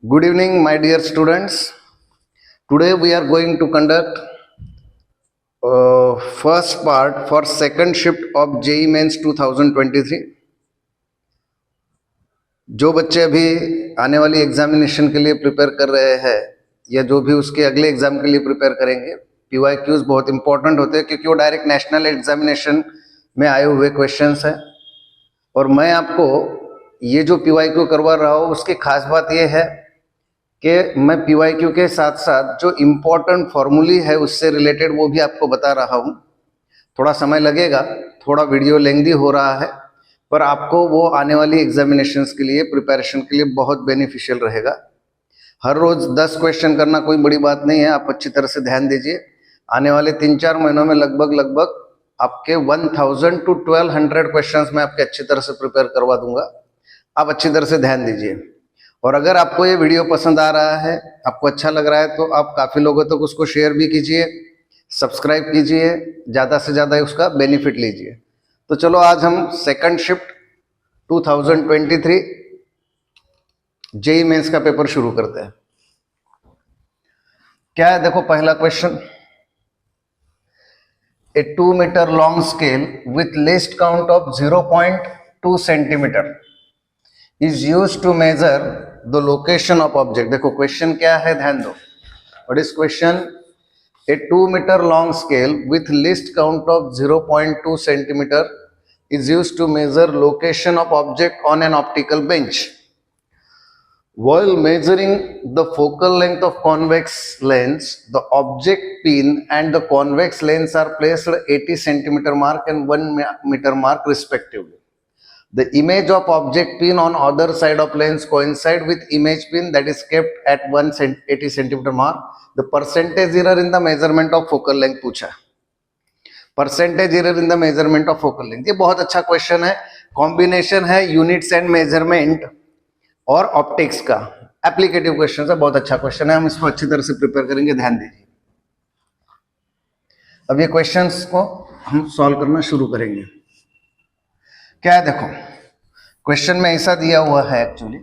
Good evening, my dear students. Today we are going to conduct first part for second shift of JEE Mains 2023. जो बच्चे अभी आने वाली examination के लिए प्रिपेयर कर रहे हैं या जो भी उसके अगले एग्जाम के लिए प्रिपेयर करेंगे, PYQs बहुत इंपॉर्टेंट होते हैं क्योंकि वो डायरेक्ट नेशनल एग्जामिनेशन में आए हुए क्वेश्चंस हैं। और मैं आपको ये जो PYQ करवा रहा हूँ उसकी खास बात ये है कि मैं PYQ के साथ साथ जो इम्पोर्टेंट फॉर्मूली है उससे रिलेटेड वो भी आपको बता रहा हूँ। थोड़ा समय लगेगा, थोड़ा वीडियो लेंथी हो रहा है, पर आपको वो आने वाली एग्जामिनेशंस के लिए प्रिपरेशन के लिए बहुत बेनिफिशियल रहेगा। हर रोज 10 क्वेश्चन करना कोई बड़ी बात नहीं है, आप अच्छी तरह से ध्यान दीजिए। आने वाले 3-4 महीनों में लगभग आपके 1000 to 1200 क्वेश्चंस मैं आपके अच्छी तरह से प्रिपेयर करवा दूंगा। आप अच्छी तरह से ध्यान दीजिए। और अगर आपको ये वीडियो पसंद आ रहा है, आपको अच्छा लग रहा है, तो आप काफ़ी लोगों तक उसको शेयर भी कीजिए, सब्सक्राइब कीजिए, ज़्यादा से ज़्यादा उसका बेनिफिट लीजिए। तो चलो आज हम सेकंड शिफ्ट 2023 JEE मेंस का पेपर शुरू करते हैं। क्या है, देखो पहला question, a 2 metre long scale with least count of 0.2 centimetre is used to measure the location of object। देखो क्वेश्चन क्या है, ध्यान दो। What is question? A 2 meter long scale with least count of 0.2 centimeter is used to measure location of object on an optical bench. While measuring the focal length of convex lens, the object pin and the convex lens are placed 80 centimeter mark and 1 meter mark respectively. The image of object pin on other side of lens coincide with image pin that is kept at 80 centimeter mark. The percentage error in the measurement of focal length पूछा। Percentage error in the measurement of focal length, ये बहुत अच्छा question है। Combination है units and measurement और optics का, एप्लीकेटिव question है, बहुत अच्छा क्वेश्चन है। हम इसको अच्छी तरह से प्रिपेयर करेंगे, ध्यान दीजिए। अब ये क्वेश्चंस को हम सॉल्व करना शुरू करेंगे। क्या है, देखो क्वेश्चन में ऐसा दिया हुआ है एक्चुअली,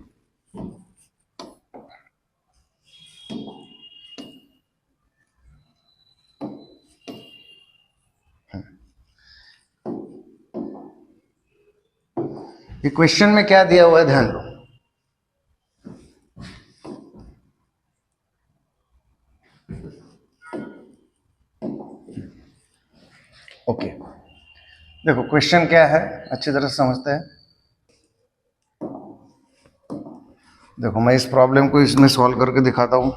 ये क्वेश्चन में क्या दिया हुआ है, ध्यान दो। ओके, देखो क्वेश्चन क्या है, अच्छी तरह से समझते हैं। देखो मैं इस प्रॉब्लम को इसमें सॉल्व करके दिखाता हूँ।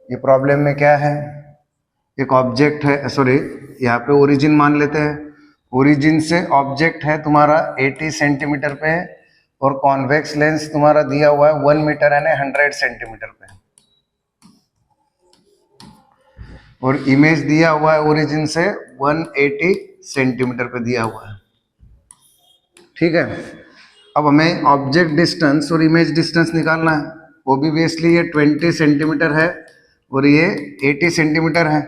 ये प्रॉब्लम में क्या है, एक ऑब्जेक्ट है, सॉरी यहाँ पे ओरिजिन मान लेते हैं। ओरिजिन से ऑब्जेक्ट है तुम्हारा 80 सेंटीमीटर पे और कॉन्वेक्स लेंस तुम्हारा दिया हुआ है 1 मीटर यानी 100 सेंटीमीटर पे, और इमेज दिया हुआ है ओरिजिन से 180 सेंटीमीटर पे दिया हुआ है। ठीक है, अब हमें ऑब्जेक्ट डिस्टेंस और इमेज डिस्टेंस निकालना है। ऑब्वियसली ये 20 सेंटीमीटर है और ये 80 सेंटीमीटर है,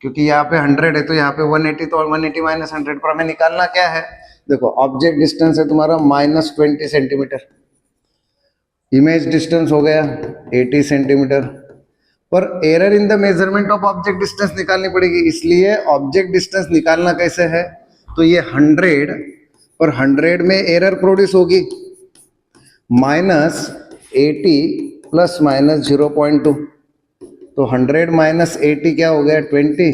क्योंकि यहाँ पे 100 है तो यहाँ पे 180, तो 180 माइनस 100 पर हमें निकालना क्या है। देखो ऑब्जेक्ट डिस्टेंस है तुम्हारा -20 सेंटीमीटर, इमेज डिस्टेंस हो गया 80 सेंटीमीटर, पर error in the measurement of object distance निकालनी पड़ेगी। इसलिए ऑब्जेक्ट डिस्टेंस निकालना कैसे है, तो ये 100 और 100 में एरर प्रोड्यूस होगी, -80 प्लस माइनस 0.2, तो 100 माइनस 80 क्या हो गया 20,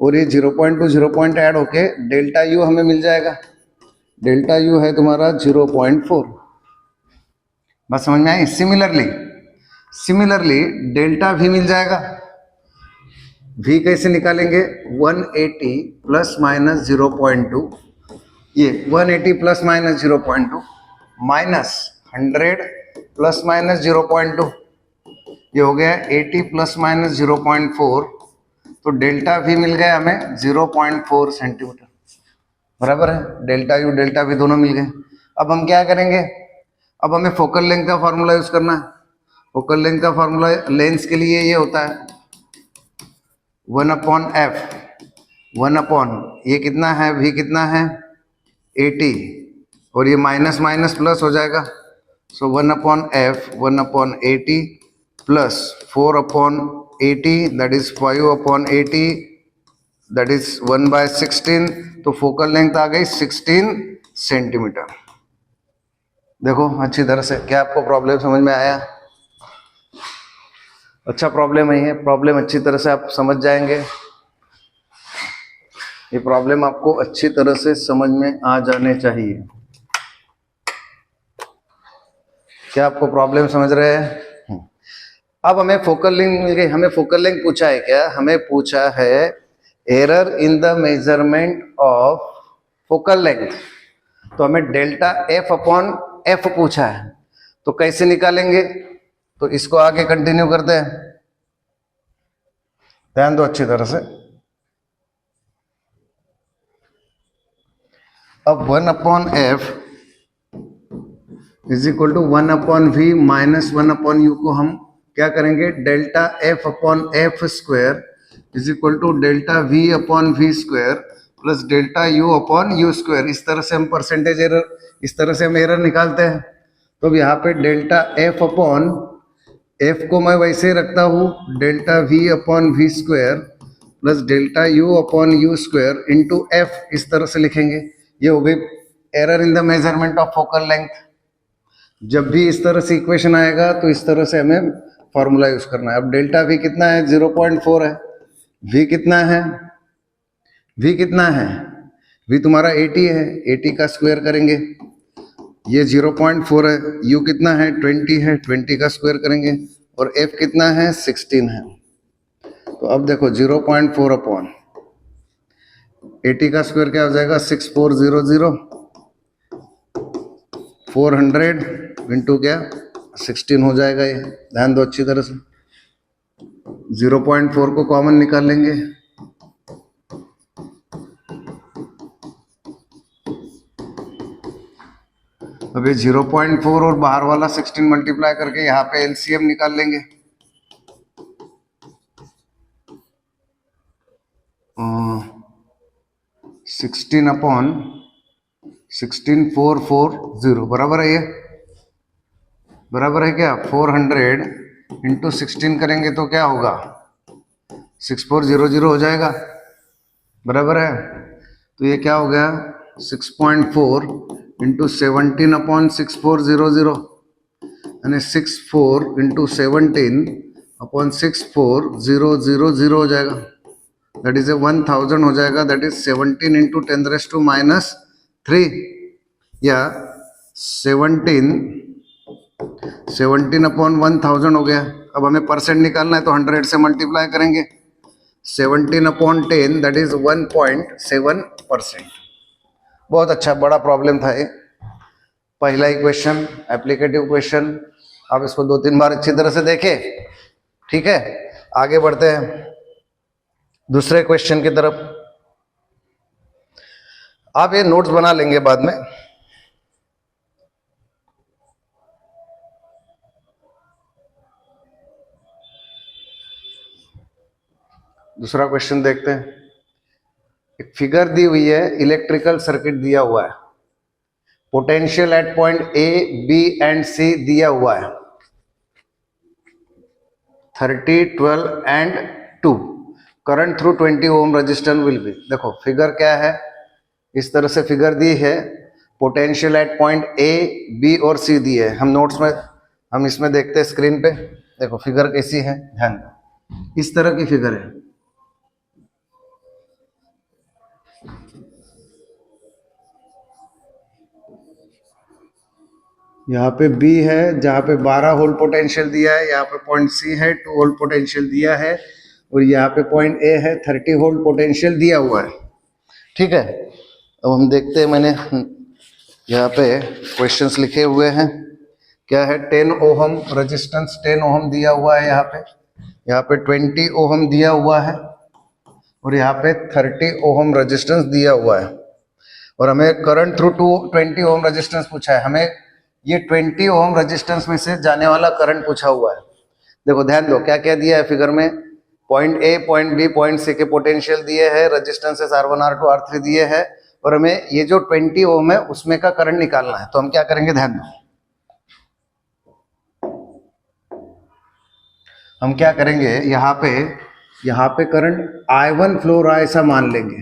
और ये 0.2 0 ऐड होके डेल्टा यू हमें मिल जाएगा। डेल्टा यू है तुम्हारा 0.4। बस समझ में आई। सिमिलरली डेल्टा भी मिल जाएगा। भी कैसे निकालेंगे, 180 प्लस माइनस 0.2, ये 180 plus minus 0.2 minus 100 plus minus 0.2, ये हो गया 80 प्लस माइनस 0.4, तो डेल्टा भी मिल गया हमें 0.4 सेंटीमीटर, बराबर है। डेल्टा यू डेल्टा भी दोनों मिल गए। अब हम क्या करेंगे, अब हमें फोकल लेंथ का फॉर्मूला यूज करना है। फोकल लेंथ का फॉर्मूला लेंस के लिए ये होता है 1/f, 1/ ये कितना है, भी कितना है 80, और ये माइनस माइनस प्लस हो जाएगा So 1/f 1/80 plus 4/80, that is 5/80, that is 1/16. तो फोकल लेंथ आ गई 16 सेंटीमीटर। देखो अच्छी तरह से, क्या आपको प्रॉब्लम समझ में आया? अच्छा प्रॉब्लम है ये, प्रॉब्लम अच्छी तरह से आप समझ जाएंगे। ये प्रॉब्लम आपको अच्छी तरह से समझ में आ जाने चाहिए। क्या आपको प्रॉब्लम समझ रहे हैं? अब हमें फोकल लेंथ मिल गई। हमें फोकल लेंथ पूछा है क्या? हमें पूछा है error in the measurement of focal length. तो हमें डेल्टा एफ अपॉन एफ पूछा है, तो कैसे निकालेंगे? तो इसको आगे कंटिन्यू करते हैं, ध्यान दो अच्छी तरह से। अब 1/f is equal to 1/v minus 1/u को हम क्या करेंगे? Delta F upon F square is equal to delta v upon v square plus delta u upon u square. इस तरह से हम परसेंटेज एरर, इस तरह से हम एरर निकालते हैं। तो अब यहाँ पे डेल्टा एफ अपॉन एफ को मैं वैसे ही रखता हूँ, delta v upon v square plus delta u upon u square into F, इस तरह से लिखेंगे। ये हो गई error in the measurement of focal length. जब भी इस तरह से इक्वेशन आएगा तो इस तरह से हमें फॉर्मूला यूज करना है। अब डेल्टा v कितना है? 0.4 है। v कितना है? v कितना है? v तुम्हारा 80 है, 80 का स्क्वायर करेंगे, ये 0.4 है। u कितना है? 20 है, 20 का स्क्वायर करेंगे, और f कितना है? 16 है। तो अब देखो 0.4 अपॉन 80 का स्क्वायर क्या हो जाएगा? 6400, 400 इंटू क्या 16 हो जाएगा। ये ध्यान दो अच्छी तरह से। 0.4 को कॉमन निकाल लेंगे, अब ये 0.4 और बाहर वाला 16 मल्टीप्लाई करके यहाँ पे एलसीएम निकाल लेंगे। 16/16440 बराबर है। ये बराबर है क्या? 400 इंटू 16 करेंगे तो क्या होगा? 6400 हो जाएगा, बराबर है। तो ये क्या हो गया? 6.4 इंटू 17/6400, यानी 64 इंटू 17/64000 हो जाएगा। दैट इज 1000 हो जाएगा। दैट इज 17 इंटू 10⁻³ या 17/1000 हो गया। अब हमें परसेंट निकालना है तो 100 से मल्टीप्लाई करेंगे। 17/10 दैट इज 1.7%। बहुत अच्छा बड़ा प्रॉब्लम था ये, पहला ही क्वेश्चन, एप्लीकेटिव क्वेश्चन। आप इसको 2-3 बार अच्छी तरह से देखें, ठीक है। आगे बढ़ते हैं दूसरे क्वेश्चन की तरफ। आप ये नोट्स बना लेंगे बाद में। दूसरा क्वेश्चन देखते हैं। एक फिगर दी हुई है, इलेक्ट्रिकल सर्किट दिया हुआ है, potential at point A B and C दिया हुआ है, 30, 12 and 2। Current through 20 ohm resistance will be. देखो फिगर क्या है, इस तरह से फिगर दी है, potential at point A B और सी दी है। हम नोट्स में, हम इसमें देखते हैं स्क्रीन पे। देखो फिगर कैसी है, ध्यान दो, इस तरह की फिगर है। यहाँ पे B है जहाँ पे 12 होल पोटेंशियल दिया है, यहाँ पे पॉइंट C है 2 होल पोटेंशियल दिया है, और यहाँ पे पॉइंट A है 30 होल पोटेंशियल दिया हुआ है, ठीक है। अब हम देखते हैं, मैंने यहाँ पे क्वेश्चंस लिखे हुए हैं। क्या है? 10 ओहम रेजिस्टेंस, 10 ओहम दिया हुआ है, यहाँ पे 20 ओहम दिया हुआ है, और यहाँ पे 30 ओहम रेजिस्टेंस दिया हुआ है। और हमें करंट थ्रू 20 ओहम रेजिस्टेंस पूछा है। हमें ये 20 ओम रेजिस्टेंस में से जाने वाला करंट पूछा हुआ है। देखो ध्यान दो, क्या क्या दिया है फिगर में, point A, point B, point C के पोटेंशियल दिए हैं, रेजिस्टेंसेस R1, R2, R3 दिए हैं, और हमें ये जो 20 ओम है उसमें का करंट निकालना है। तो हम क्या करेंगे, ध्यान दो, हम क्या करेंगे, यहाँ पे करंट I1 फ्लो रहा है ऐसा मान लेंगे,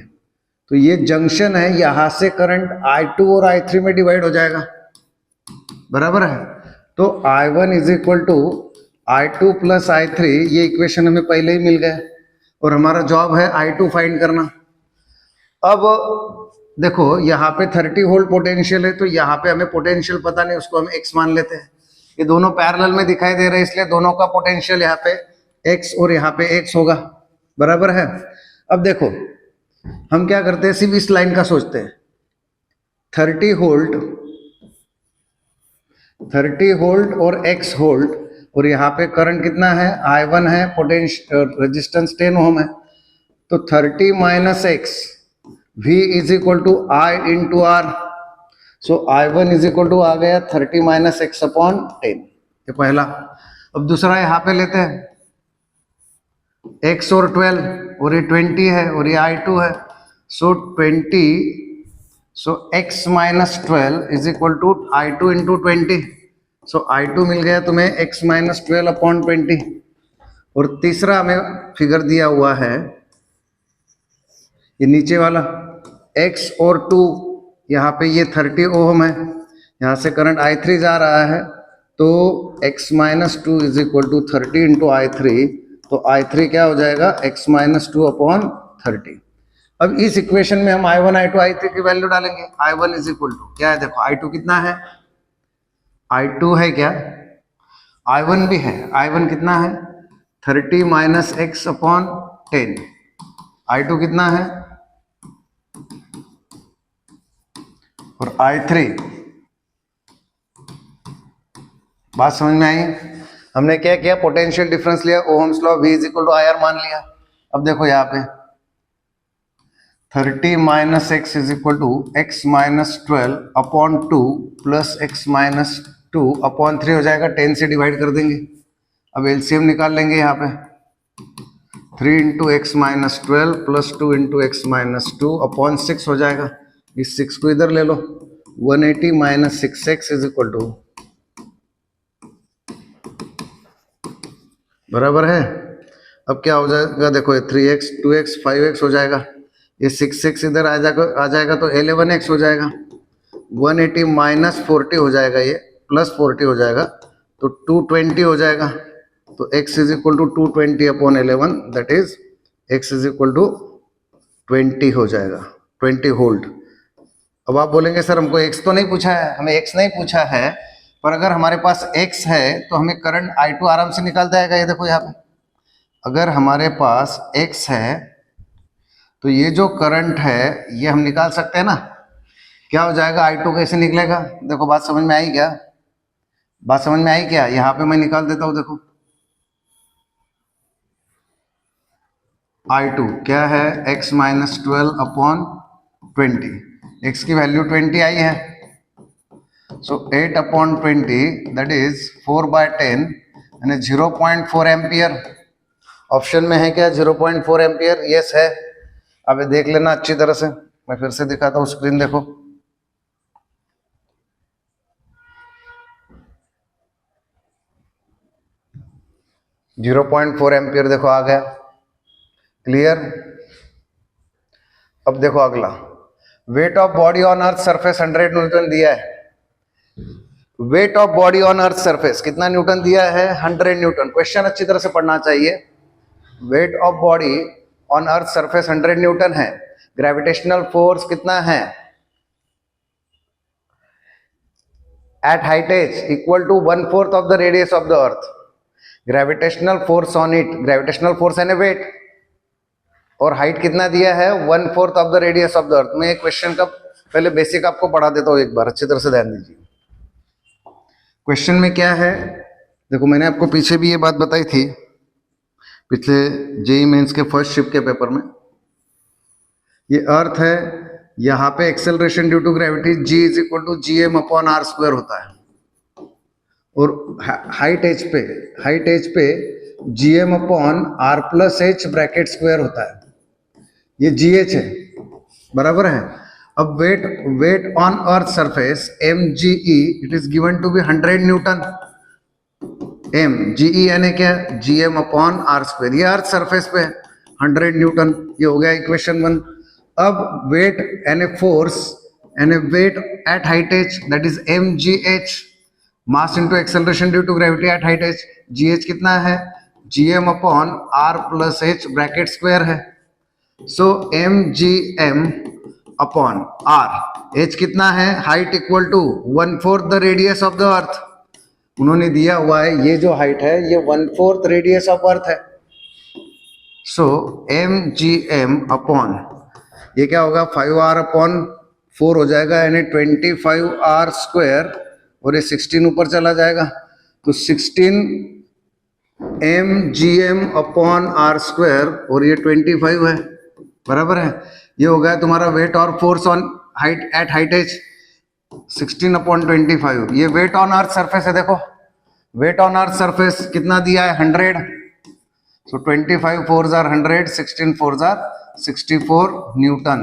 तो ये जंक्शन है, यहां से करंट I2 और I3 में डिवाइड हो जाएगा, बराबर है। तो I1 is equal to I2 plus I3, ये इक्वेशन हमें पहले ही मिल गया और हमारा जॉब है I2 फाइंड करना। अब देखो यहाँ पे 30 वोल्ट पोटेंशियल है, तो यहाँ पे हमें पोटेंशियल पता नहीं, उसको हम x मान लेते हैं। ये दोनों पैरेलल में दिखाई दे रहे हैं, इसलिए दोनों का पोटेंशियल यहाँ पे x और यहाँ पे x होगा, बराबर है। अब देखो हम क्या करते हैं, सिर्फ इस लाइन का सोचते हैं। 30 वोल्ट और x वोल्ट, और यहाँ पे करंट कितना है, I1 है, पोटेंशियल रेजिस्टेंस 10 ओम है, तो 30 minus x V is equal to I into R. So I1 is equal to आ गया 30 माइनस x अपॉन 10, ये पहला। अब दूसरा यहाँ पे लेते हैं, x और 12, और ये 20 है और ये I2 है, so 20, so x minus 12 is equal to I2 into 20। So I2 मिल गया तुम्हें x माइनस 12 अपॉन 20। और तीसरा हमें फिगर दिया हुआ है, ये नीचे वाला x और 2, यहाँ पे ये 30 ओम है, यहाँ से करंट I3 जा रहा है, तो x minus 2 is equal to 30 into I3, तो I3 क्या हो जाएगा, x माइनस 2 अपॉन 30। अब इस इक्वेशन में हम I1, I2, I3 की वैल्यू डालेंगे। I1 इज इक्वल टू क्या है, देखो I2 कितना है, I2 है क्या, I1 भी है, I1 कितना है 30 माइनस x अपॉन 10, I2 कितना है, और I3, बात समझ में आई। हमने क्या किया, पोटेंशियल डिफरेंस लिया, Ohm's law V is equal to IR मान लिया। अब देखो यहाँ पे 30 minus x is equal to x minus 12 upon 2 plus x minus 2 upon 3 हो जाएगा, 10 से डिवाइड कर देंगे। अब एलसीएम निकाल लेंगे, यहाँ पे 3 into x minus 12 plus 2 into x minus 2 upon 6 हो जाएगा। इस 6 को इधर ले लो, 180 माइनस 6x इज इक्वल टू, बराबर है। अब क्या हो जाएगा, देखो ये 3x 2x 5x हो जाएगा, ये 6x इधर आ जाएगा तो 11x हो जाएगा, 180 माइनस 40 हो जाएगा, ये प्लस 40 हो जाएगा, तो 220 हो जाएगा। तो x is equal to 220 upon 11, that is x is equal to 20 हो जाएगा, 20 वोल्ट। अब आप बोलेंगे सर हमको x तो नहीं पूछा है, हमें x नहीं पूछा है, पर अगर हमारे पास x है तो हमें करंट I2 आराम से निकल जाएगा। ये देखो यहाँ पे अगर हमारे पास x है तो ये जो करंट है ये हम निकाल सकते हैं ना, क्या हो जाएगा, I2 कैसे निकलेगा। देखो बात समझ में आई क्या, बात समझ में आई क्या, यहाँ पे मैं निकाल देता हूँ। देखो I2 क्या है, x माइनस 12 अपॉन 20, x की वैल्यू 20 आई है, सो 8 अपॉन 20 दैट इज 4/10 यानी 0.4 एम्पियर। ऑप्शन में है क्या 0.4 एम्पियर, यस है। अब ये देख लेना अच्छी तरह से, मैं फिर से दिखाता हूँ, स्क्रीन देखो। जीरो 0.4 एम्पियर देखो आ गया, क्लियर। अब देखो अगला, wait of body on earth surface 100 Newton दिया है। Wait of body on earth surface कितना न्यूटन दिया है, 100 न्यूटन। क्वेश्चन अच्छी तरह से पढ़ना चाहिए। Weight of body on earth surface 100 newton है। ग्रेविटेशनल फोर्स कितना है, at height h equal to 1/4 of the radius of the earth. Gravitational force on it, gravitational force है ना वेट, और हाइट कितना दिया है, 1/4 of the radius of the earth. मैं एक क्वेश्चन का पहले बेसिक आपको पढ़ा देता हूँ, एक बार अच्छी तरह से ध्यान दीजिए। क्वेश्चन में क्या है, देखो मैंने आपको पीछे भी ये बात बताई थी, पिछले जेईई मेंस के फर्स्ट शिफ्ट के पेपर में। ये अर्थ है, यहाँ पे acceleration due to gravity g is equal to gm upon r square होता है, और हाइट एज पे gm upon r plus h bracket square होता है, ये gh है, बराबर है। अब weight on earth surface mge it is given to be 100 newton. M g e यानी क्या, जीएम अपॉन आर स्क्वायर, ये अर्थ सरफेस पे 100 न्यूटन, ये हो गया इक्वेशन 1। अब वेट यानी फोर्स यानी weight at height H, that is M G H, mass into acceleration due to gravity at height H. G H कितना है, GM upon R plus H bracket square है, so M G M upon R, H कितना है, height equal to 1/4 the radius of the earth, उन्होंने दिया हुआ है ये जो हाइट है ये 1/4 रेडियस ऑफ अर्थ है। So M G M upon ये क्या होगा, 5r अपॉन 4 हो जाएगा, यानी 25r स्क्वायर, और ये 16 ऊपर चला जाएगा, तो 16 m G M upon r square, और ये 25 है, बराबर है। ये हो गया तुम्हारा वेट और force on height at height h, 16/25, ये वेट ऑन अर्थ सरफेस है। देखो वेट ऑन अर्थ सरफेस कितना दिया है, 100, सो 25 4s are 100, 16 4s are 64 Newton.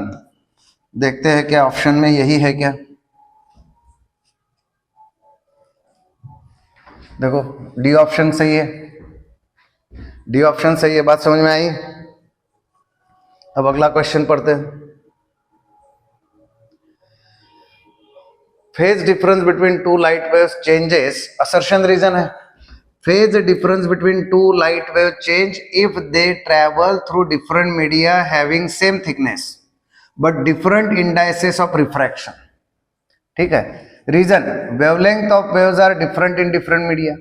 देखते हैं क्या ऑप्शन में यही है क्या, देखो डी ऑप्शन सही है, डी ऑप्शन सही है, बात समझ में आई। अब अगला क्वेश्चन पढ़ते हैं। Phase difference between two light waves changes, assertion reason है, phase difference between two light wave change if they travel through different media having same thickness but different indices of refraction। ठीक है, reason wavelength of waves are different in different media.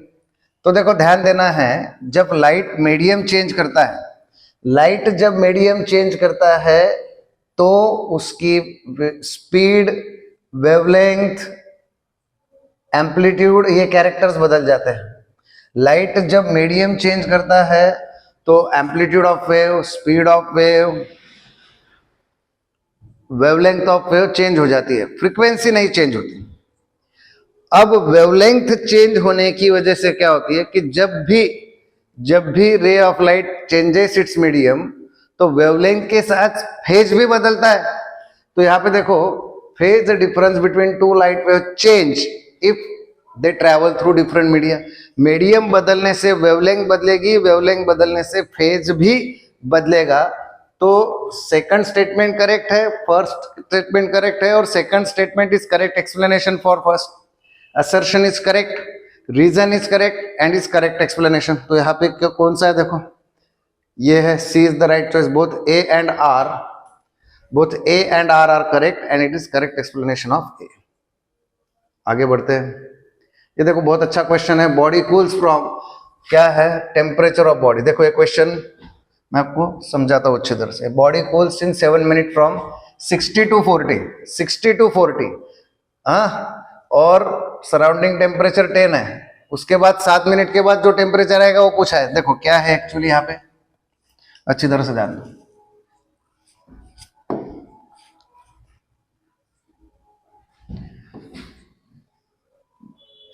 तो देखो ध्यान देना है, जब light medium change करता है, लाइट जब मीडियम चेंज करता है तो उसकी स्पीड, वेवलेंथ, एम्पलीट्यूड, ये कैरेक्टर्स बदल जाते हैं। लाइट जब मीडियम चेंज करता है तो amplitude of wave, speed of wave, wavelength of wave change हो जाती है, फ्रीक्वेंसी नहीं चेंज होती। अब वेवलेंथ चेंज होने की वजह से क्या होती है कि जब भी ray of light changes it's medium, तो वेवलेंथ के साथ फेज भी बदलता है। तो यहां पे देखो, phase difference between two light wave change if they travel through different media, medium बदलने से वेवलेंथ बदलेगी, वेवलेंथ बदलने से फेज भी बदलेगा। तो सेकंड स्टेटमेंट करेक्ट है, फर्स्ट स्टेटमेंट करेक्ट है, और second statement is correct explanation for first, assertion is correct, reason is correct and is correct explanation. तो यहाँ पे कौन सा है, देखो ये है, C is the right choice, both A and R are correct and it is correct explanation of A. आगे बढ़ते हैं, ये देखो बहुत अच्छा क्वेश्चन है, बॉडी कूल्स फ्रॉम, क्या है, टेम्परेचर ऑफ बॉडी। देखो ये क्वेश्चन मैं आपको समझाता हूँ अच्छी तरह से। Body cools in 7 minute from 60 to 40, हाँ, और सराउंडिंग टेम्परेचर 10 है। उसके बाद 7 मिनट के बाद जो टेम्परेचर आएगा वो पूछा है। देखो क्या है एक्चुअली यहाँ पे, अच्छी तरह से ध्यान दो।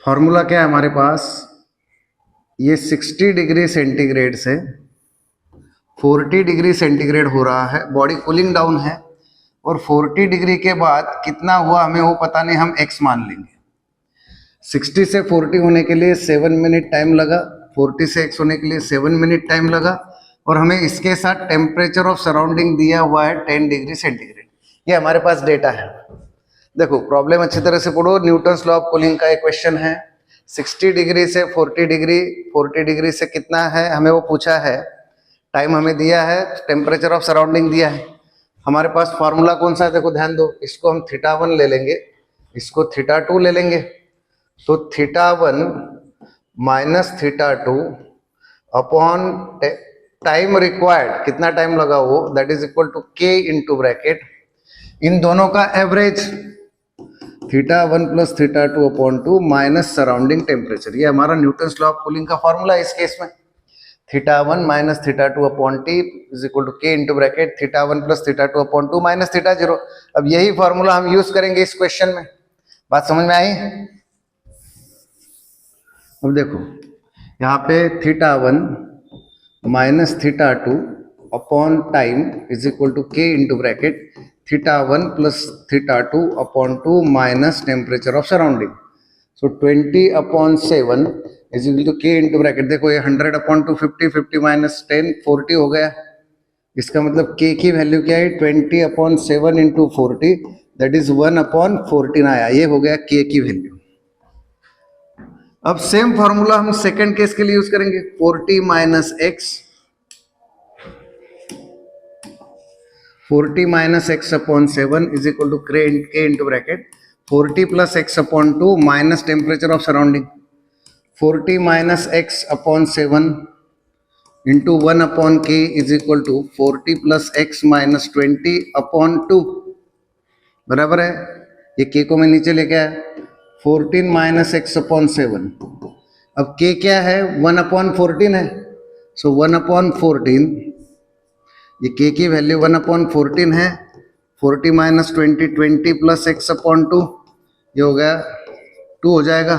फॉर्मूला क्या है हमारे पास, ये 60 डिग्री सेंटीग्रेड से 40 डिग्री सेंटीग्रेड हो रहा है, बॉडी कूलिंग डाउन है, और 40 डिग्री के बाद कितना हुआ हमें वो पता नहीं, हम x मान लेंगे। 60 से 40 होने के लिए 7 मिनट टाइम लगा, 40 से x होने के लिए 7 मिनट टाइम लगा, और हमें इसके साथ टेम्परेचर ऑफ सराउंडिंग दिया हुआ है 10 डिग्री सेंटीग्रेड। ये हमारे पास डेटा है। देखो प्रॉब्लम अच्छी तरह से पढ़ो, न्यूटन्स लॉ ऑफ कूलिंग का एक क्वेश्चन है। 60 डिग्री से 40 डिग्री, 40 डिग्री से कितना है हमें वो पूछा है, टाइम हमें दिया है, टेम्परेचर ऑफ सराउंडिंग दिया है। हमारे पास फॉर्मूला कौन सा है, देखो ध्यान दो, इसको हम θ1 ले लेंगे, इसको θ2 ले लेंगे, तो θ1 माइनस θ2 अपॉन टाइम रिक्वायर्ड, कितना टाइम लगा वो, that is equal to k into bracket इन दोनों का average, θ1 plus θ2 upon 2 minus surrounding temperature. ये हमारा न्यूटन्स लॉ ऑफ कूलिंग का फॉर्मूला है इस केस में। θ1 minus θ2 upon t is equal to k into bracket θ1 plus θ2 upon 2 minus θ0। अब यही फॉर्मूला हम यूज करेंगे इस क्वेश्चन में। बात समझ में आई? अब देखो यहाँ पे θ1 minus θ2 upon time is equal to k into bracket θ1 plus θ2 upon 2 minus temperature of surrounding. So 20 upon 7 is equal to K into bracket, देखो ये 100 अपॉन 250, 50 माइनस 10 40 हो गया। इसका मतलब के की वैल्यू क्या है, 20 upon 7 into 40, that is 1 upon 14 आया, ये हो गया के की वैल्यू। अब सेम फॉर्मूला हम सेकंड केस के लिए यूज करेंगे, 40 minus X, 40 minus X upon 7 is equal to K into bracket 40 plus x upon 2 minus temperature of surrounding, 40 minus X upon 7 into 1 upon K is equal to 40 plus X minus 20 upon 2, बराबर है, ये के को मैं नीचे लेके आया, 14 minus X upon 7। अब के क्या है, 1 अपॉन 14 है, सो 1 अपॉन 14, ये के की वैल्यू 1 अपॉन 14 है, 40 माइनस 20, 20 प्लस एक्स अपॉन 2, ये हो गया 2 हो जाएगा,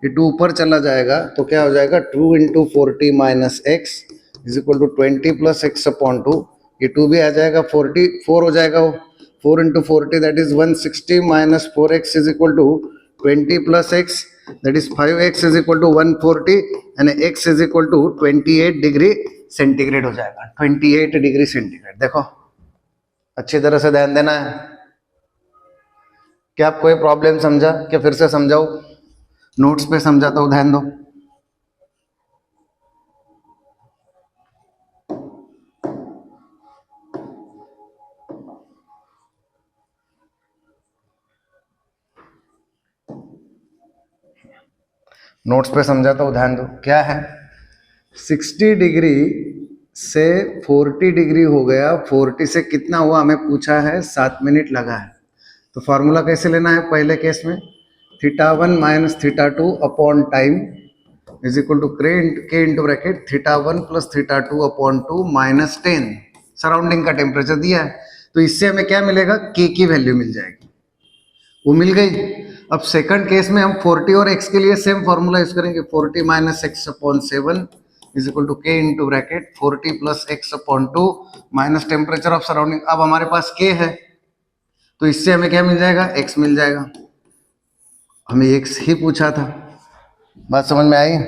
ये 2 ऊपर चला जाएगा तो क्या हो जाएगा, 2 into 40 minus x is equal to 20 plus x upon 2, ये 2 भी आ जाएगा, 44 हो जाएगा वो, 4 into 40 that is 160 minus 4x is equal to 20 plus x that is 5x is equal to 140 and x is equal to 28 degree centigrade हो जाएगा, 28 degree centigrade. देखो अच्छी तरह से ध्यान देना है। क्या आप कोई प्रॉब्लम समझा, क्या फिर से समझाओ, नोट्स पे समझाता हूँ, ध्यान दो। नोट्स पे समझाता हूँ, ध्यान दो। क्या है, 60 डिग्री से 40 डिग्री हो गया, 40 से कितना हुआ हमें पूछा है, 7 मिनट लगा है। तो फॉर्मूला कैसे लेना है, पहले केस में θ1 minus θ2 upon time is equal to K into bracket θ1 plus θ2 upon 2 minus 10, surrounding का टेम्परेचर दिया है, तो इससे हमें क्या मिलेगा, के की वैल्यू मिल जाएगी, वो मिल गई। अब सेकंड केस में हम 40 और x के लिए सेम फॉर्मूला यूज करेंगे, 40 minus X upon 7 is equal to K into bracket 40 plus x upon 2 minus temperature of surrounding. अब हमारे पास k है तो इससे हमें क्या मिल जाएगा, x मिल जाएगा, हमें x ही पूछा था। बात समझ में आई?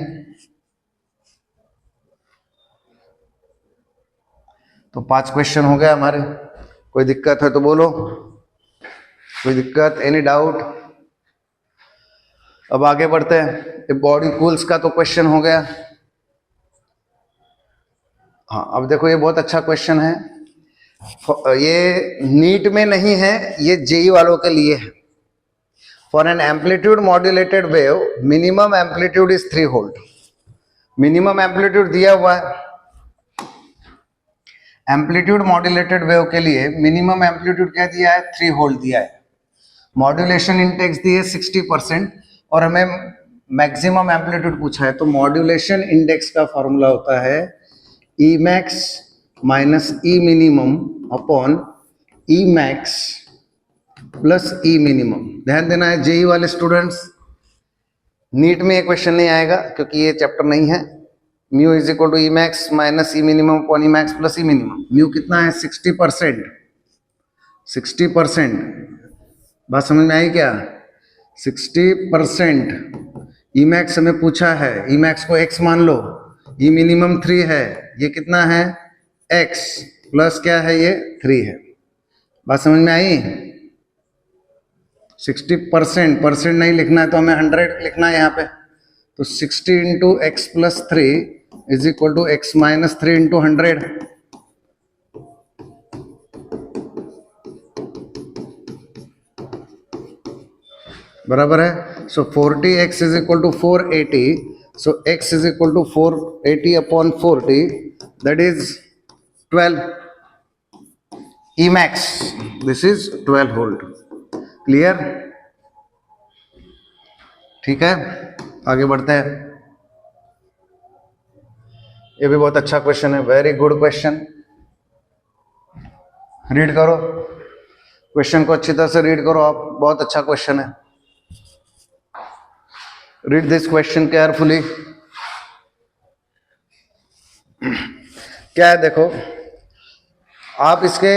तो 5 क्वेश्चन हो गए हमारे। कोई दिक्कत है तो बोलो, कोई दिक्कत, एनी डाउट? अब आगे बढ़ते हैं। बॉडी कूल्स का तो क्वेश्चन हो गया। हाँ, अब देखो ये बहुत अच्छा क्वेश्चन है, ये नीट में नहीं है, ये जेई वालों के लिए है। For an amplitude modulated wave minimum amplitude is 3 volt. Minimum amplitude दिया हुआ है, एम्पलीट्यूड मॉड्यूलेटेड वेव के लिए मिनिमम एम्पलीट्यूड क्या दिया है, 3 वोल्ट दिया है। मॉड्यूलेशन इंडेक्स दी है 60% और हमें मैक्सिमम एम्पलीट्यूड पूछा है, तो मॉड्यूलेशन इंडेक्स का फॉर्मूला होता है ई max minus E minimum upon E max plus E minimum. ध्यान देना है जेई वाले स्टूडेंट्स, नीट में ये क्वेश्चन नहीं आएगा क्योंकि ये चैप्टर नहीं है। Mu is equal to E max minus E minimum upon E max plus E minimum. Mu कितना है, 60%, 60%। बात समझ में आई क्या, 60%। ई मैक्स हमें पूछा है, ई मैक्स को x मान लो, ई मिनिमम 3 है, ये कितना है x प्लस क्या है, ये 3 है। बात समझ में आई? 60%, परसेंट नहीं लिखना है तो हमें 100 लिखना है यहाँ पे, तो 60 into x plus 3 is equal to x minus 3 into 100। बराबर है, so 40x is equal to 480, so x is equal to 480 upon 40 that is 12 E max, this is 12 volt. Clear? ठीक है, आगे बढ़ते हैं। ये भी बहुत अच्छा क्वेश्चन है, वेरी गुड क्वेश्चन। रीड करो क्वेश्चन को, अच्छी तरह से रीड करो आप, बहुत अच्छा क्वेश्चन है। Read this question carefully. क्या है देखो, आप इसके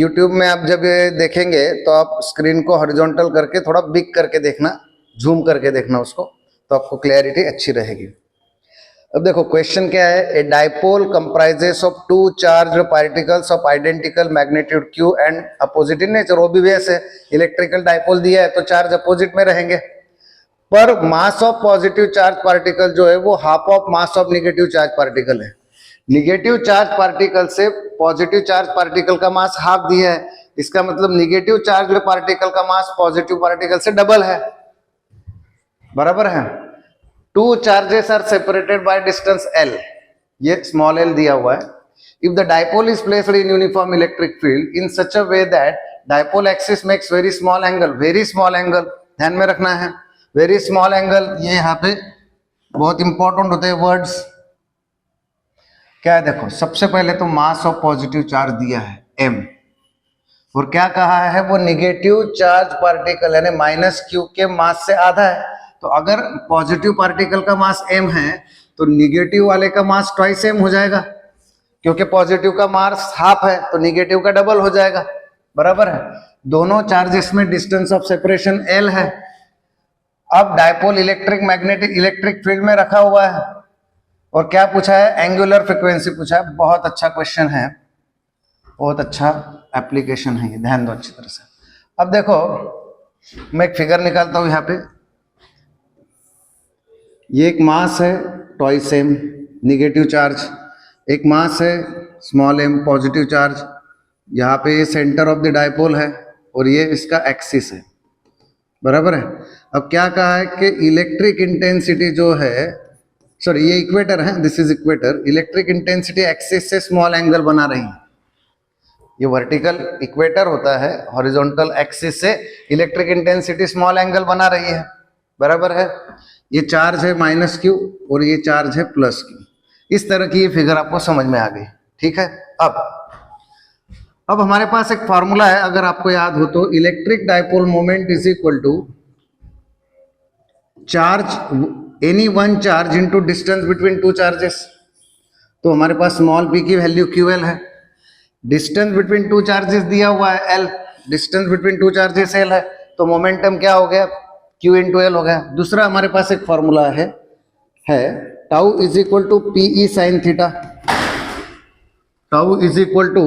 YouTube में आप जब ये देखेंगे तो आप स्क्रीन को हॉरिजॉन्टल करके थोड़ा बिग करके देखना, जूम करके देखना उसको, तो आपको क्लैरिटी अच्छी रहेगी। अब देखो क्वेश्चन क्या है, A dipole comprises of two charge particles of identical magnitude q and opposite in nature. Obvious है, इलेक्ट्रिकल डाइपोल दिया है तो चार्ज अपोजिट में रहेंगे, पर mass of positive charge particle जो है वो half of mass of negative charge particle है। निगेटिव चार्ज पार्टिकल से पॉजिटिव चार्ज पार्टिकल का मास हाफ दिया है, इसका मतलब निगेटिव चार्ज पार्टिकल का मास पॉजिटिव पार्टिकल से डबल है, बराबर है। Two charges are separated by distance l, ये स्मॉल l दिया हुआ है। If the dipole is placed in uniform electric field in such a way that dipole axis makes very small angle, very small angle ध्यान में रखना है, very small angle, ये यहाँ पे बहुत इंपॉर्टेंट होते हैं वर्ड्स। क्या है देखो, सबसे पहले तो मास ऑफ पॉजिटिव चार्ज दिया है m, और क्या कहा है वो निगेटिव चार्ज पार्टिकल यानी माइनस q के मास से आधा है। तो अगर पॉजिटिव पार्टिकल का मास m है तो निगेटिव वाले का मास ट्वाइस m हो जाएगा, क्योंकि पॉजिटिव का मास हाफ है तो निगेटिव का डबल हो जाएगा, बराबर है। दोनों चार्जेस में डिस्टेंस ऑफ सेपरेशन l है। अब dipole electric magnetic electric field में रखा हुआ है, और क्या पूछा है, एंगुलर फ्रीक्वेंसी पूछा है। बहुत अच्छा क्वेश्चन है, बहुत अच्छा एप्लीकेशन है ये, ध्यान दो अच्छी तरह से। अब देखो मैं एक फिगर निकालता हूं यहाँ पे, ये एक मास है ट्वाइस m निगेटिव चार्ज, एक मास है स्मॉल m पॉजिटिव चार्ज, यहाँ पे ये सेंटर ऑफ द डाइपोल है और ये इसका एक्सिस है, बराबर है। अब क्या कहा है कि इलेक्ट्रिक इंटेंसिटी जो है, सॉरी ये इक्वेटर है, this is equator, electric intensity axis से स्मॉल एंगल बना रही है। ये वर्टिकल इक्वेटर होता है, हॉरिजॉन्टल एक्सिस से इलेक्ट्रिक इंटेंसिटी स्मॉल एंगल बना रही है, बराबर है। ये चार्ज है माइनस q और ये चार्ज है प्लस q। इस तरह की ये फिगर आपको समझ में आ गई, ठीक है। अब हमारे पास एक फॉर्मूला है, अगर आपको याद हो तो, electric dipole moment is equal to charge any one charge into distance between two charges. तो हमारे पास स्मॉल p की वैल्यू ql है, डिस्टेंस बिटवीन टू चार्जेस दिया हुआ है l, distance between two charges l है, तो मोमेंटम क्या हो गया, q इंटू एल हो गया। दूसरा हमारे पास एक फॉर्मूला है tau is equal to p E sine theta, tau is equal to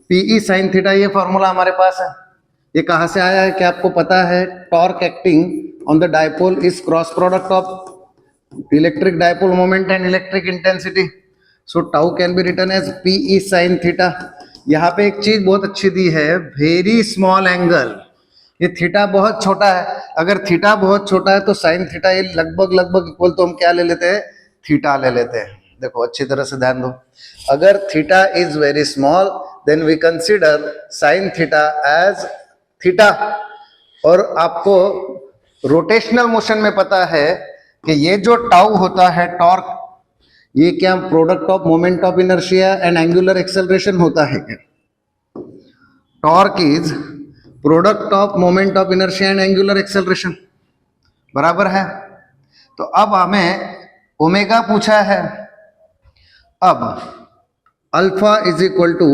p E sine theta, ये फॉर्मूला हमारे पास है। ये कहाँ से आया है, क्या आपको पता है, torque acting on the dipole is cross product of electric dipole moment and electric intensity, so tau can be written as p E sine theta. यहाँ पे एक चीज बहुत अच्छी दी है, वेरी स्मॉल एंगल, ये थीटा बहुत छोटा है, अगर थीटा बहुत छोटा है तो साइन थीटा ये लगभग इक्वल, तो हम क्या ले लेते हैं, थीटा ले लेते हैं। देखो अच्छी तरह से ध्यान दो, अगर theta is very small then we consider sine theta as theta. और आपको रोटेशनल मोशन में पता है कि ये जो टाउ होता है टॉर्क, ये क्या product of moment of inertia and angular acceleration होता है क्या, torque is product of moment of inertia and angular acceleration, बराबर है। तो अब हमें ओमेगा पूछा है, अब alpha is equal to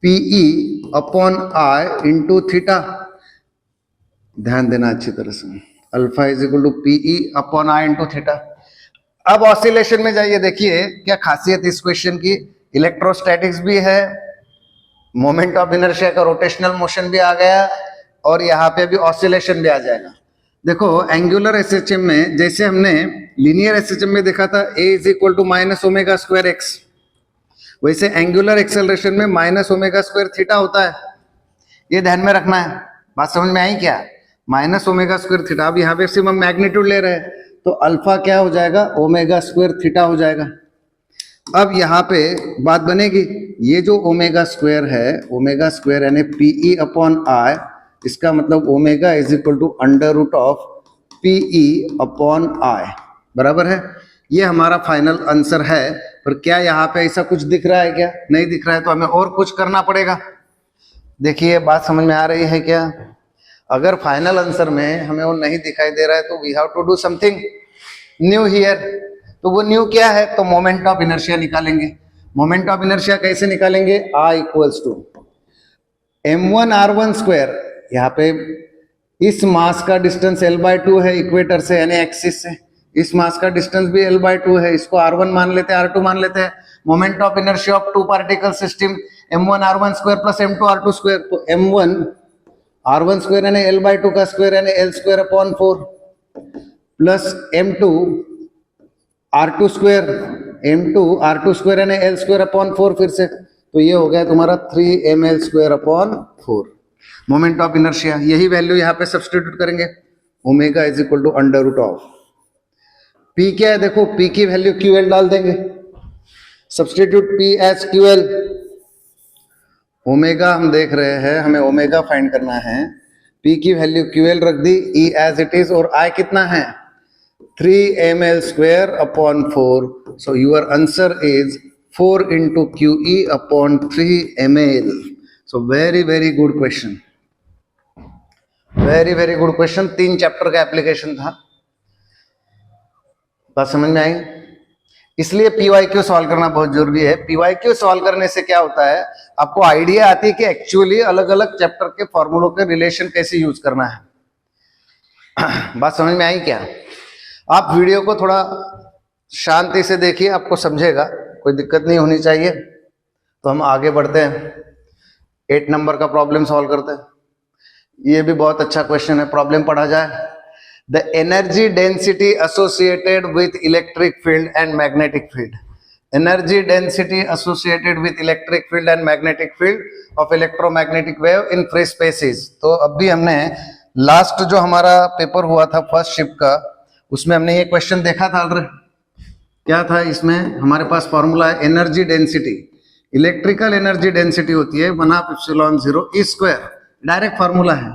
p E upon I into theta, ध्यान देना अच्छी तरह से, alpha is equal to p E upon I into theta. अब ऑसिलेशन में जाइए, देखिए क्या खासियत इस क्वेश्चन की, इलेक्ट्रोस्टैटिक्स भी है, मोमेंट ऑफ इनर्शिया का रोटेशनल मोशन भी आ गया, और यहाँ पे भी ऑसिलेशन भी आ जाएगा। देखो एंगुलर एसएचएम में जैसे हमने लीनियर एसएचएम में देखा था a is equal to minus omega square x, वैसे एंगुलर एक्सेलरेशन में माइनस ओमेगा स्क्वायर थीटा होता है, ये ध्यान में रखना है। बात समझ में आई क्या, माइनस ओमेगा स्क्वायर थीटा। अब यहाँ पे सिर्फ हम मैग्नीट्यूड ले रहे हैं तो अल्फा क्या हो जाएगा, ओमेगा स्क्वायर थीटा हो जाएगा। अब यहाँ पे बात बनेगी, ये जो ओमेगा स्क्वायर है, ओमेगा स्क्वायर यानी पीई अपॉन आई, इसका मतलब omega is equal to under root of p E upon I, बराबर है। ये हमारा फाइनल आंसर है। पर क्या यहाँ पे ऐसा कुछ दिख रहा है क्या, नहीं दिख रहा है, तो हमें और कुछ करना पड़ेगा। देखिए बात समझ में आ रही है क्या, अगर फाइनल आंसर में हमें वो नहीं दिखाई दे रहा है तो we have to do something new here. तो वो न्यू क्या है, तो मोमेंट ऑफ इनर्शिया निकालेंगे। मोमेंट ऑफ इनर्शिया कैसे निकालेंगे, I equals to m1r1 square, यहाँ पे इस मास का डिस्टेंस l/2 है इक्वेटर से यानी एक्सिस से, इस मास का डिस्टेंस भी L/2 है, इसको R1 मान लेते हैं, R2 मान लेते हैं। Moment of inertia of two particle system m1r1 square plus m2r2 square, तो m1 r1 स्क्वायर यानी L/2 का स्क्वायर यानी L square upon 4 plus m2 r2 square, m2 r2 square यानी L स्क्वायर अपॉन 4 फिर से, तो ये हो गया तुम्हारा 3ml square upon 4 moment of inertia. यही वैल्यू यहाँ पे सब्स्टिट्यूट करेंगे, omega is equal to under root of p क्या है, देखो पी की वैल्यू QL डाल देंगे, substitute P as QL। Omega हम देख रहे हैं, हमें ओमेगा फाइंड करना है, P की वैल्यू QL रख दी, E एज इट इज, और I कितना है 3ml square upon 4, so your answer is 4 into QE upon 3ml। So very very good question, very very good question. 3 chapter का application था, बात समझ में आई? इसलिए PYQ सॉल्व करना बहुत जरूरी है। PYQ सॉल्व करने से क्या होता है, आपको आइडिया आती है कि एक्चुअली अलग अलग चैप्टर के फॉर्मूलों के रिलेशन कैसे यूज करना है। बात समझ में आई क्या? आप वीडियो को थोड़ा शांति से देखिए, आपको समझेगा, कोई दिक्कत नहीं होनी चाहिए। तो हम आगे बढ़ते हैं, 8 नंबर का प्रॉब्लम सॉल्व करते हैं। ये भी बहुत अच्छा क्वेश्चन है, प्रॉब्लम पढ़ा जाए। The energy density associated with electric field and magnetic field, energy density associated with electric field and magnetic field of electromagnetic wave in free spaces. तो अभी हमने लास्ट जो हमारा पेपर हुआ था फर्स्ट शिफ्ट का, उसमें हमने ये क्वेश्चन देखा था ऑलरेडी। क्या था इसमें, हमारे पास फॉर्मूला है energy density, electrical energy density होती है 1/2 E स्क्वायर, डायरेक्ट फॉर्मूला है,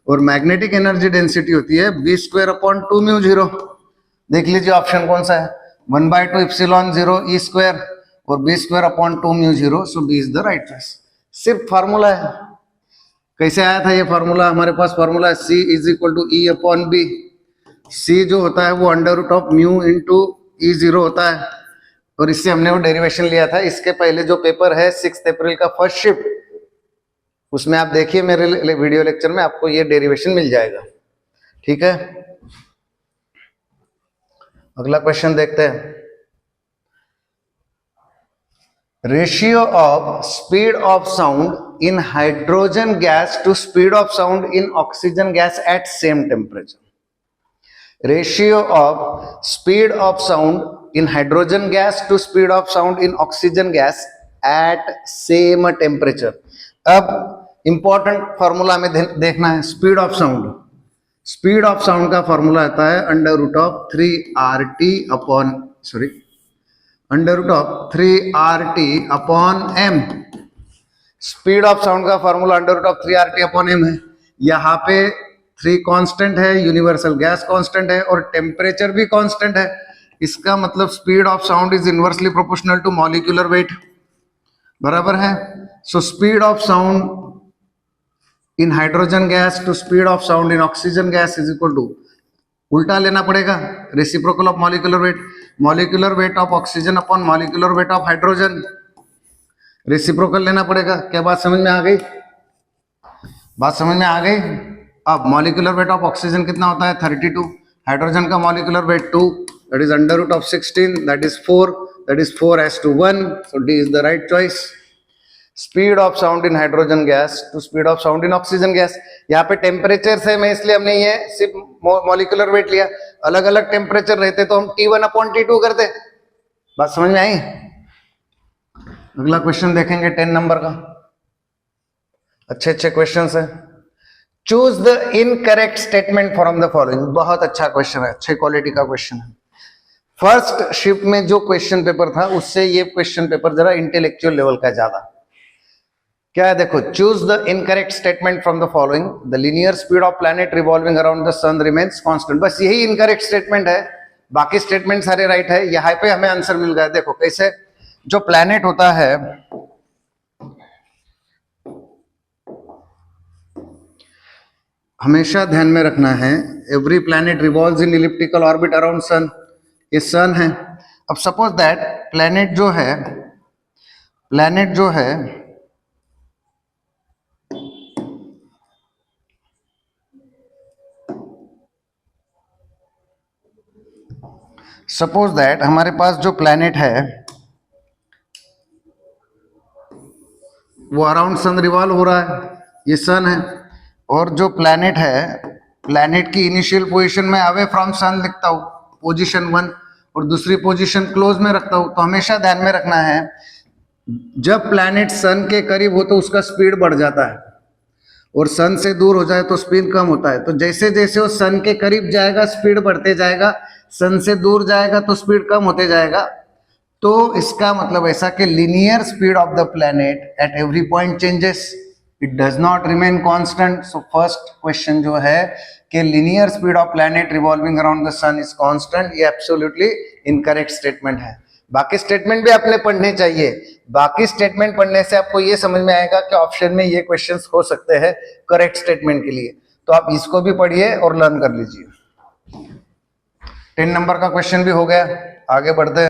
और मैग्नेटिक एनर्जी डेंसिटी होती है B² अपॉन 2 μ0। देख लीजिए ऑप्शन कौन सा है, 1/2 E स्क्वायर और B² upon 2 μ0, so B is the right choice. सिर्फ फॉर्मूला है। कैसे आया था ये फॉर्मूला, हमारे पास फॉर्मूला है C is equal to E upon B। C जो होता है वो under root of mu into E0 होता है, और इससे हमने वो डेरिवेशन लिया था। इसके पहले जो पेपर है 6 अप्रैल का फर्स्ट शिफ्ट, उसमें आप देखिए मेरे वीडियो लेक्चर में, आपको ये डेरिवेशन मिल जाएगा। ठीक है, अगला क्वेश्चन देखते हैं। Ratio of speed of sound in hydrogen gas to speed of sound in oxygen gas at same temperature. Ratio of speed of sound in hydrogen gas to speed of sound in oxygen gas at same temperature. अब important formula में देखना है, speed of sound. Speed of sound का formula आता है under root of 3RT upon m। Speed of sound का formula under root of 3RT upon m है। यहाँ पे 3 कांस्टेंट है, यूनिवर्सल गैस कांस्टेंट है, और टेम्परेचर भी कांस्टेंट है। इसका मतलब speed of sound is inversely proportional to molecular weight, बराबर है। So speed of sound in hydrogen gas to speed of sound in oxygen gas is equal to, उल्टा लेना पड़ेगा, reciprocal of molecular weight of oxygen upon molecular weight of hydrogen, reciprocal लेना पड़ेगा। क्या बात समझ में आ गई? बात समझ में आ गई? अब मॉलिक्यूलर वेट ऑफ ऑक्सीजन कितना होता है 32, हाइड्रोजन का molecular weight 2, that is under root of 16, that is 4, that is 4:1, so D is the right choice. Speed of sound in hydrogen gas to speed of sound in oxygen gas. यहाँ पे temperature से मैं, इसलिए हमने ये सिर्फ molecular weight लिया, अलग अलग टेम्परेचर रहते तो हम T1 अपॉन T2 करते। बात समझ में आई? अगला क्वेश्चन देखेंगे 10 नंबर का, अच्छे क्वेश्चन है। Choose the incorrect statement from the following. बहुत अच्छा क्वेश्चन है, अच्छे क्वालिटी का क्वेश्चन है। फर्स्ट शिफ्ट में जो क्वेश्चन पेपर था उससे ये क्वेश्चन पेपर जरा इंटेलेक्चुअल लेवल का ज्यादा। क्या है देखो, choose the incorrect statement from the following. The linear speed of planet revolving around the sun remains constant. बस यही इनकरेक्ट स्टेटमेंट है, बाकी स्टेटमेंट सारे राइट है। यहाँ पे हमें आंसर मिल गया। देखो कैसे, जो प्लैनेट होता है, हमेशा ध्यान में रखना है, एवरी प्लैनेट रिवॉल्व्स इन इलिप्टिकल ऑर्बिट अराउंड सन। ये सन है। अब सपोज दैट प्लैनेट जो है सपोज दैट हमारे पास जो प्लैनेट है वो अराउंड सन रिवॉल्व हो रहा है, ये सन है, और जो प्लैनेट है, प्लैनेट की इनिशियल पोजीशन में अवे फ्रॉम सन लिखता हूँ, पोजीशन 1, और दूसरी पोजीशन क्लोज में रखता हूँ। तो हमेशा ध्यान में रखना है जब प्लैनेट सन के करीब हो तो उसका स्पीड बढ़ जाता है, और सन से दूर हो जाए तो स्पीड कम होता है। तो जैसे जैसे वो सन के करीब जाएगा स्पीड बढ़ते जाएगा, सन से दूर जाएगा तो स्पीड कम होते जाएगा। तो इसका मतलब ऐसा कि linear speed of the planet at every point changes, it does not remain constant. So first question जो है कि linear speed of planet revolving around the sun is constant, ये एब्सोल्युटली इनकरेक्ट स्टेटमेंट है। बाकी स्टेटमेंट भी आपने पढ़ने चाहिए, बाकी स्टेटमेंट पढ़ने से आपको ये समझ में आएगा कि ऑप्शन में ये क्वेश्चंस हो सकते हैं करेक्ट स्टेटमेंट के लिए। तो आप इसको भी पढ़िए और लर्न कर लीजिए। 10 नंबर का क्वेश्चन भी हो गया, आगे बढ़ते हैं।